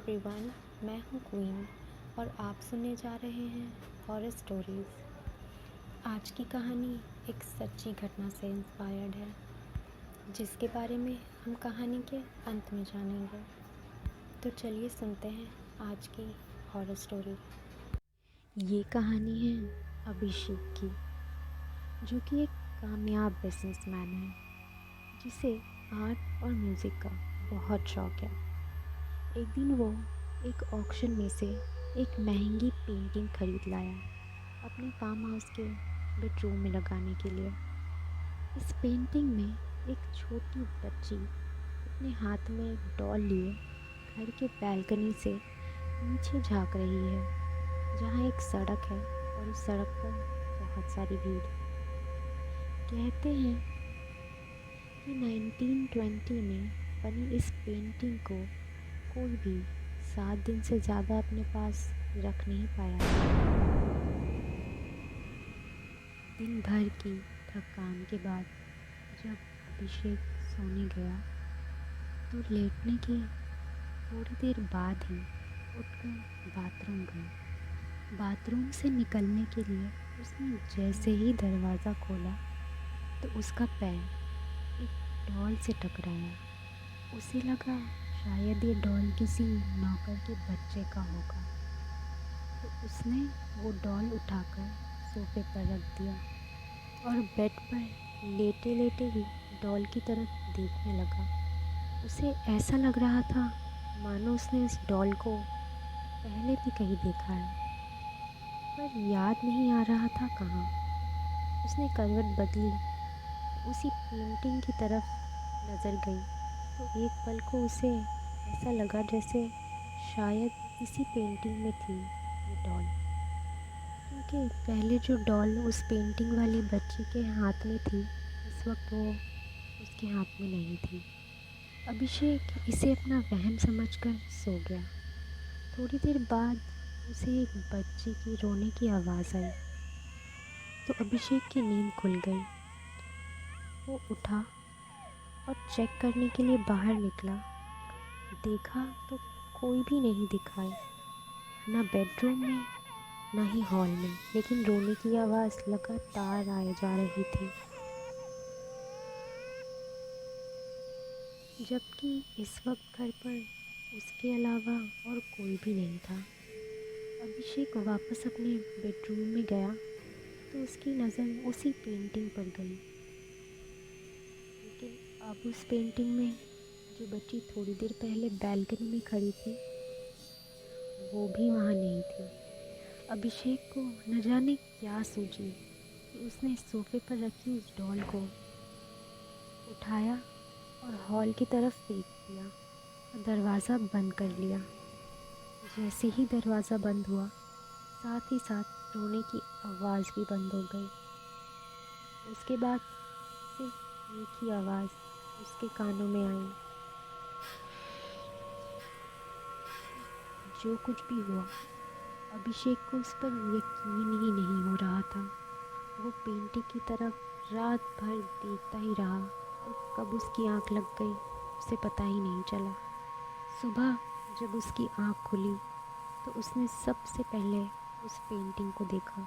Everyone, मैं हूँ queen और आप सुनने जा रहे हैं हॉरर स्टोरीज़। आज की कहानी एक सच्ची घटना से इंस्पायर्ड है, जिसके बारे में हम कहानी के अंत में जानेंगे। तो चलिए सुनते हैं आज की हॉरर स्टोरी। ये कहानी है अभिषेक की, जो कि एक कामयाब बिजनेसमैन है, जिसे आर्ट और म्यूज़िक का बहुत शौक है। एक दिन वो एक ऑक्शन में से एक महंगी पेंटिंग खरीद लाया अपने फार्म हाउस के बेडरूम में लगाने के लिए। इस पेंटिंग में एक छोटी बच्ची अपने हाथ में एक डॉल लिए घर के बैल्कनी से नीचे झांक रही है, जहाँ एक सड़क है और उस सड़क पर बहुत सारी भीड़। कहते हैं कि 1920 में बनी इस पेंटिंग को कोई भी 7 दिन से ज़्यादा अपने पास रख नहीं पाया। दिन भर की थकान के बाद जब अभिषेक सोने गया, तो लेटने के थोड़ी देर बाद ही उठकर बाथरूम गई। बाथरूम से निकलने के लिए उसने जैसे ही दरवाज़ा खोला, तो उसका पैर एक डॉल से टकराया। उसे लगा शायद ये डॉल किसी नौकर के बच्चे का होगा, तो उसने वो डॉल उठाकर सोफे पर रख दिया और बेड पर लेटे लेटे ही डॉल की तरफ देखने लगा। उसे ऐसा लग रहा था मानो उसने इस डॉल को पहले भी कहीं देखा है, पर याद नहीं आ रहा था कहाँ। उसने करवट बदली, उसी पेंटिंग की तरफ नज़र गई, तो एक पल को उसे ऐसा लगा जैसे शायद इसी पेंटिंग में थी ये डॉल, क्योंकि पहले जो डॉल उस पेंटिंग वाली बच्ची के हाथ में थी, इस वक्त वो उसके हाथ में नहीं थी। अभिषेक इसे अपना वहम समझकर सो गया। थोड़ी देर बाद उसे एक बच्ची की रोने की आवाज़ आई, तो अभिषेक की नींद खुल गई। वो उठा और चेक करने के लिए बाहर निकला। देखा तो कोई भी नहीं दिखाई, ना बेडरूम में ना ही हॉल में, लेकिन रोने की आवाज़ लगातार आए जा रही थी, जबकि इस वक्त घर पर उसके अलावा और कोई भी नहीं था। अभिषेक वापस अपने बेडरूम में गया तो उसकी नज़र उसी पेंटिंग पर गई, लेकिन अब उस पेंटिंग में जो बच्ची थोड़ी देर पहले बैल्कनी में खड़ी थी, वो भी वहाँ नहीं थी। अभिषेक को न जाने क्या सूझी कि उसने सोफे पर रखी उस डॉल को उठाया और हॉल की तरफ फेंक दिया और दरवाज़ा बंद कर लिया। जैसे ही दरवाज़ा बंद हुआ, साथ ही साथ रोने की आवाज़ भी बंद हो गई। उसके बाद सिर्फ एक ही आवाज़ उसके कानों में आई, जो कुछ भी हुआ अभिषेक को उस पर यकीन ही नहीं हो रहा था। वो पेंटिंग की तरफ रात भर देखता ही रहा और कब उसकी आंख लग गई उसे पता ही नहीं चला। सुबह जब उसकी आंख खुली तो उसने सबसे पहले उस पेंटिंग को देखा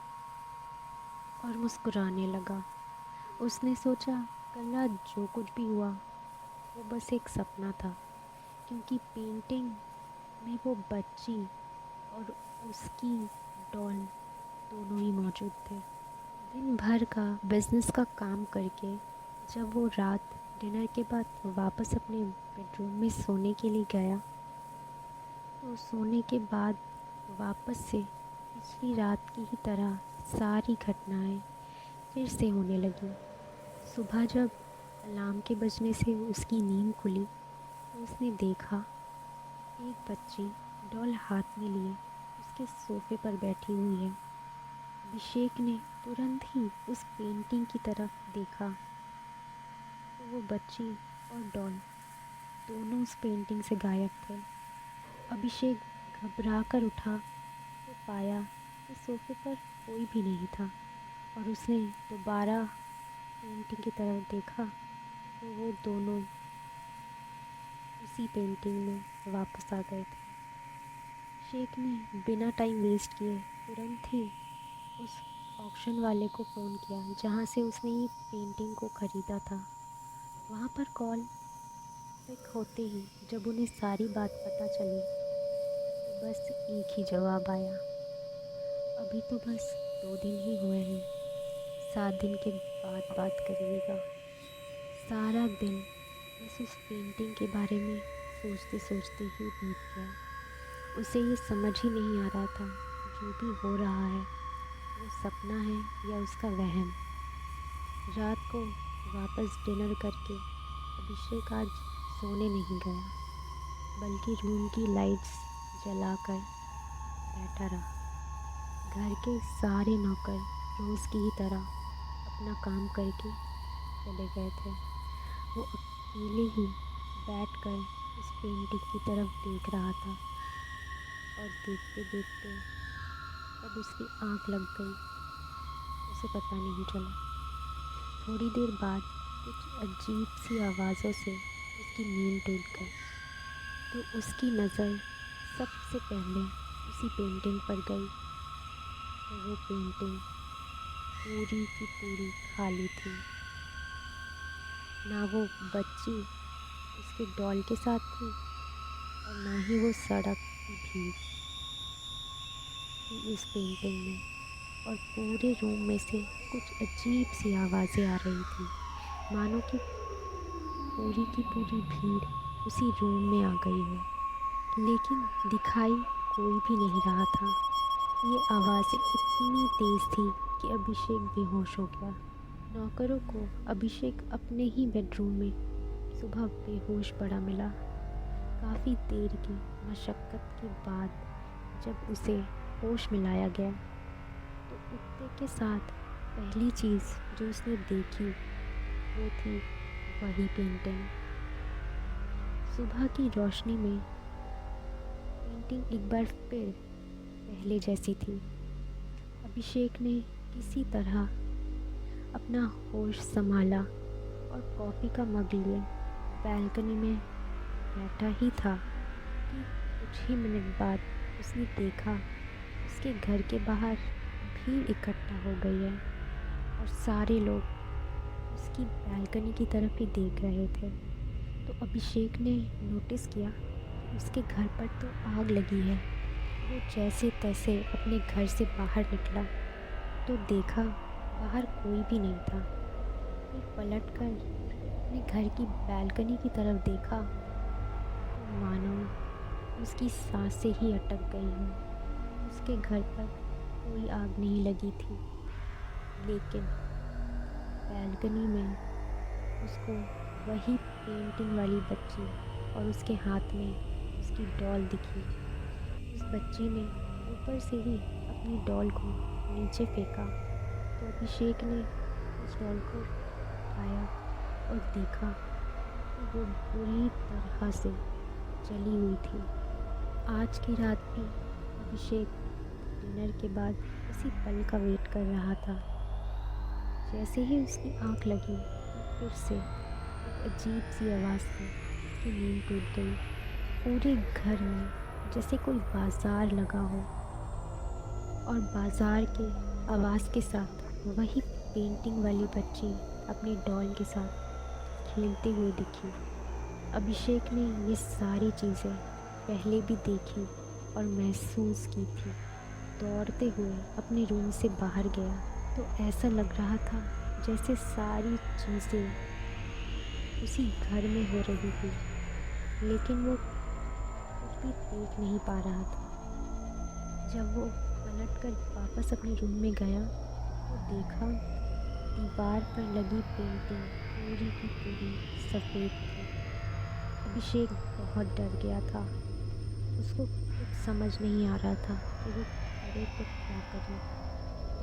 और मुस्कुराने लगा। उसने सोचा कल रात जो कुछ भी हुआ वो बस एक सपना था, क्योंकि पेंटिंग में वो बच्ची और उसकी डॉल दोनों ही मौजूद थे। दिन भर का बिजनेस का काम करके जब वो रात डिनर के बाद वापस अपने बेडरूम में सोने के लिए गया, तो सोने के बाद वापस से पिछली रात की ही तरह सारी घटनाएं फिर से होने लगी। सुबह जब अलार्म के बजने से उसकी नींद खुली, तो उसने देखा एक बच्ची डॉल हाथ में लिए उसके सोफे पर बैठी हुई है। अभिषेक ने तुरंत ही उस पेंटिंग की तरफ देखा, तो वो बच्ची और डॉल दोनों उस पेंटिंग से गायब थे। अभिषेक घबरा कर उठा तो पाया कि सोफे पर कोई भी नहीं था, और उसने दोबारा पेंटिंग की तरफ देखा तो वो दोनों उसी पेंटिंग में वापस आ गए थे। अभिषेक ने बिना टाइम वेस्ट किए तुरंत ही उस ऑक्शन वाले को फ़ोन किया जहाँ से उसने ये पेंटिंग को ख़रीदा था। वहाँ पर कॉल पिक होते ही जब उन्हें सारी बात पता चली तो बस एक ही जवाब आया, अभी तो बस 2 दिन ही हुए हैं, 7 दिन के बाद बात करिएगा। सारा दिन बस उस पेंटिंग के बारे में सोचते सोचते ही बीत गया। उसे ये समझ ही नहीं आ रहा था जो भी हो रहा है वो सपना है या उसका वहम। रात को वापस डिनर करके अभिषेक आज सोने नहीं गया बल्कि रूम की लाइट्स जलाकर बैठा रहा। घर के सारे नौकर रोज़ की ही तरह अपना काम करके चले गए थे। वो अकेले ही बैठकर उस पेंटिंग की तरफ देख रहा था और देखते देखते तब उसकी आंख लग गई, उसे पता नहीं चला। थोड़ी देर बाद कुछ अजीब सी आवाज़ों से उसकी नींद टूट गई तो उसकी नज़र सबसे पहले उसी पेंटिंग पर गई तो वो पेंटिंग पूरी की पूरी खाली थी। ना वो बच्ची उसके डॉल के साथ थी और ना ही वो सड़क की भीड़ थी उस पेंटिंग में। और पूरे रूम में से कुछ अजीब सी आवाज़ें आ रही थी, मानो कि पूरी की पूरी भीड़ उसी रूम में आ गई हो, लेकिन दिखाई कोई भी नहीं रहा था। ये आवाज़ें इतनी तेज़ थी कि अभिषेक बेहोश हो गया। नौकरों को अभिषेक अपने ही बेडरूम में सुबह बेहोश पड़ा मिला। काफ़ी देर की मशक्क़त के बाद जब उसे होश में लाया गया तो उठते के साथ पहली चीज़ जो उसने देखी वो थी वही पेंटिंग। सुबह की रोशनी में पेंटिंग एक बार फिर पहले जैसी थी। अभिषेक ने किसी तरह अपना होश संभाला और कॉफ़ी का मग लिए बालकनी में बैठा ही था कि कुछ ही मिनट बाद उसने देखा उसके घर के बाहर भीड़ इकट्ठा हो गई है और सारे लोग उसकी बालकनी की तरफ ही देख रहे थे। तो अभिषेक ने नोटिस किया कि उसके घर पर तो आग लगी है। वो जैसे तैसे अपने घर से बाहर निकला तो देखा बाहर कोई भी नहीं था। फिर पलटकर अपने घर की बालकनी की तरफ देखा तो मानो उसकी सांसें ही अटक गई हों। उसके घर पर कोई आग नहीं लगी थी, लेकिन बालकनी में उसको वही पेंटिंग वाली बच्ची और उसके हाथ में उसकी डॉल दिखी। उस बच्ची ने ऊपर से ही अपनी डॉल को नीचे फेंका तो अभिषेक ने उस डॉल को उठाया और देखा कि वो बुरी तरह से जली हुई थी। आज की रात भी अभिषेक डिनर के बाद उसी पल का वेट कर रहा था। जैसे ही उसकी आंख लगी फिर से एक अजीब सी आवाज़ से उसकी नींद टूट गई। पूरे घर में जैसे कोई बाज़ार लगा हो और बाज़ार के आवाज़ के साथ वही पेंटिंग वाली बच्ची अपनी डॉल के साथ खेलते हुए दिखी। अभिषेक ने ये सारी चीज़ें पहले भी देखी और महसूस की थी। दौड़ते हुए अपने रूम से बाहर गया तो ऐसा लग रहा था जैसे सारी चीज़ें उसी घर में हो रही थी, लेकिन वो कुछ भी देख नहीं पा रहा था। जब वो पलटकर वापस अपने रूम में गया तो देखा दीवार पर लगी पेंटिंग पूरी की पूरी सफ़ेद थी। अभिषेक बहुत डर गया था। उसको कुछ समझ नहीं आ रहा था कि वो करे तो क्या करे।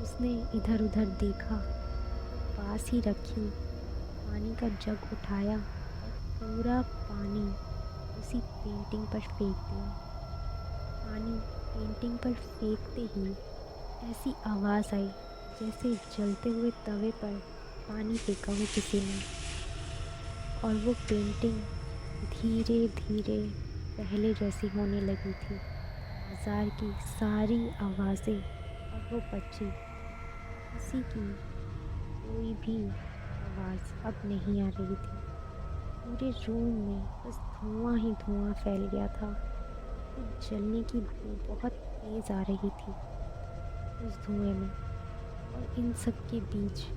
उसने इधर उधर देखा तो पास ही रखी पानी का जग उठाया और पूरा पानी उसी पेंटिंग पर फेंक दिया। पानी पेंटिंग पर फेंकते ही ऐसी आवाज़ आई जैसे जलते हुए तवे पर पानी फेंका हो किसी ने, और वो पेंटिंग धीरे धीरे पहले जैसी होने लगी थी। बाज़ार की सारी आवाज़ें और वो बच्ची, किसी की कोई भी आवाज़ अब नहीं आ रही थी। पूरे रूम में बस धुआं ही धुआं फैल गया था। कुछ जलने की बू बहुत तेज़ आ रही थी उस धुएं में। और इन सब के बीच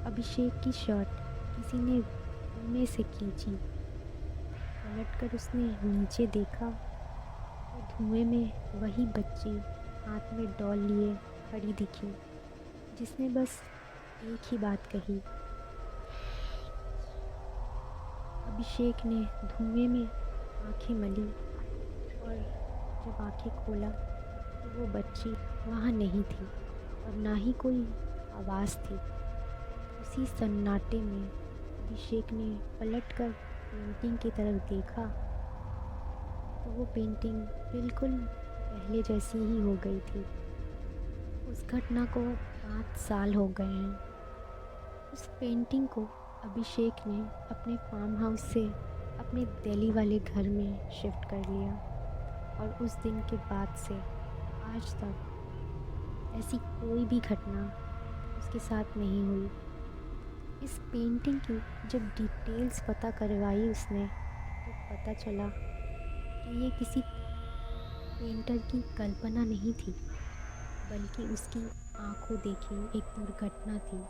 अभिषेक की शर्ट किसी ने धीमे से खींची। पलटकर उसने नीचे देखा तो धुएं में वही बच्ची हाथ में डॉल लिए खड़ी दिखी, जिसने बस एक ही बात कही। अभिषेक ने धुएं में आंखें मली और जब आंखें खोला तो वो बच्ची वहाँ नहीं थी और ना ही कोई आवाज़ थी। उसी सन्नाटे में अभिषेक ने पलटकर पेंटिंग की तरफ देखा तो वो पेंटिंग बिल्कुल पहले जैसी ही हो गई थी। उस घटना को 5 साल हो गए हैं। उस पेंटिंग को अभिषेक ने अपने फार्म हाउस से अपने दिल्ली वाले घर में शिफ्ट कर लिया और उस दिन के बाद से आज तक ऐसी कोई भी घटना उसके साथ नहीं हुई। इस पेंटिंग की जब डिटेल्स पता करवाई उसने तो पता चला कि ये किसी पेंटर की कल्पना नहीं थी, बल्कि उसकी आंखों देखी एक दुर्घटना थी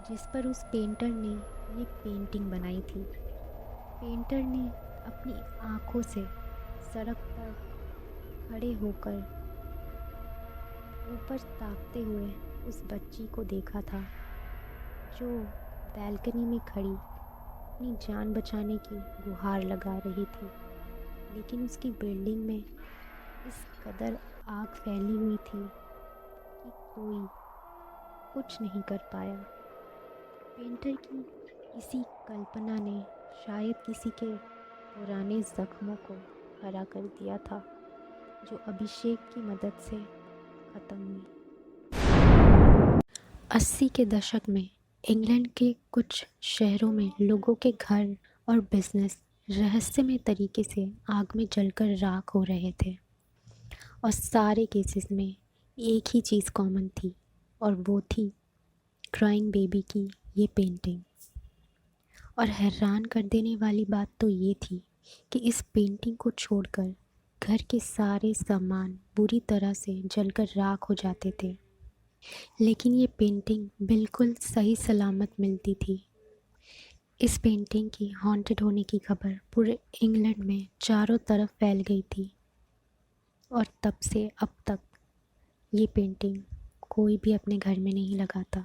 जिस पर उस पेंटर ने ये पेंटिंग बनाई थी। पेंटर ने अपनी आंखों से सड़क पर खड़े होकर ऊपर ताकते हुए उस बच्ची को देखा था जो बैल्कनी में खड़ी अपनी जान बचाने की गुहार लगा रही थी। लेकिन उसकी बिल्डिंग में इस कदर आग फैली हुई थी कि कोई कुछ नहीं कर पाया। पेंटर की इसी कल्पना ने शायद किसी के पुराने ज़ख्मों को हरा कर दिया था, जो अभिषेक की मदद से ख़त्म हुई। 80 के दशक में इंग्लैंड के कुछ शहरों में लोगों के घर और बिजनेस रहस्यमय तरीके से आग में जलकर राख हो रहे थे और सारे केसेस में एक ही चीज़ कॉमन थी और वो थी क्राइंग बेबी की ये पेंटिंग। और हैरान कर देने वाली बात तो ये थी कि इस पेंटिंग को छोड़कर घर के सारे सामान बुरी तरह से जलकर राख हो जाते थे, लेकिन ये पेंटिंग बिल्कुल सही सलामत मिलती थी। इस पेंटिंग की हॉन्टेड होने की खबर पूरे इंग्लैंड में चारों तरफ फैल गई थी और तब से अब तक ये पेंटिंग कोई भी अपने घर में नहीं लगाता।